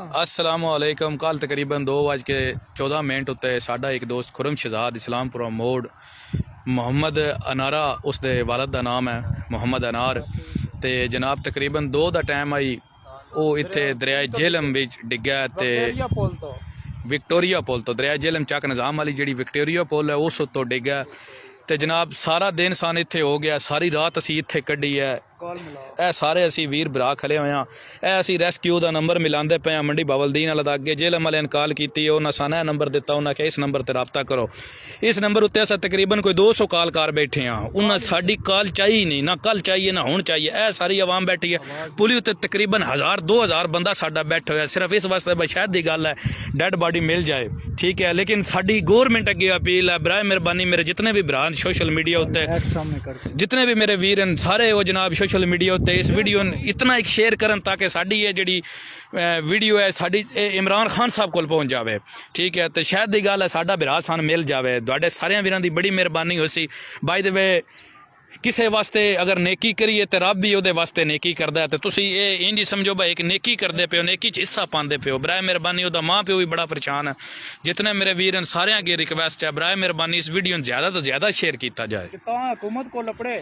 अस्सलामुअलैकुम। कल तकरीबन 2:14 उत्ते साडा एक दोस्त खुरम शहजाद इस्लामपुरा मोड़ मुहम्मद अनारा उसके वालद का नाम है मुहम्मद अनार ते जनाब तकरीबन 2 का टाइम आई वो इत्थे दरिया झेलम विच डिग्गा ते विक्टोरिया पुल तो दरिया झेलम चक निज़ाम वाली जी विक्टोरिया पुल है उस उत्तों डिग्गा ते जनाब सारा दिन सान इत्थे हो गया। सारी रात असी इत्थे कड्डी है। ए सारे असी वीर भरा खले हुए हाँ। ए असी रेस्क्यू का नंबर मिलाते पे मंडी बावलदीन वाले दा अगे जेलम वाले कॉल की उन्हें साना नंबर दिता उन्हें आख्या इस नंबर पर रबता करो। इस नंबर उत्ते अस तकरीबन कोई 200 कॉल कर बैठे हाँ। उन्हें साड़ी कॉल चाहिए नहीं ना कल चाहिए ना हुण चाहिए। ए सारी आवाम बैठी है पुली उत्ते तकरीबन 1000-2000 बंदा साडा बैठा हुआ सिर्फ इस वास्ते बशायद की गल है डेड बॉडी मिल जाए ठीक है। लेकिन साडी गौरमेंट अगे अपील है बराए मेहरबानी मेरे जितने भी भरा सोशल मीडिया उत्ते जितने भी मेरे वीर हैं सारे वो जनाब सोशल मीडिया उत्ते इस वीडियो इतना एक शेयर करन ताकि साडी ये जिहड़ी वीडियो है साडी इमरान खान साहब कोल पहुँच जाए ठीक है। तो शायद दी गल है साडा भरा सान मिल जाए। तुहाडे सारे वीरां दी बड़ी मेहरबानी होसी। बाय द वे किसी वास्ते अगर नेकी करिए तो रब भी उहदे वास्ते नेकी करदा है। तो तुसी ये इंज समझो भाई एक नेकी करदे पे हो नेकी च हिस्सा पांदे पे हो। बराए मेहरबानी उहदा माँ प्यो भी बड़ा परेशान है। जितने मेरे वीर हैं सारे अगे रिक्वेस्ट है बराए मेहरबानी इस वीडियो ज़्यादा तो ज़्यादा शेयर किया जाए।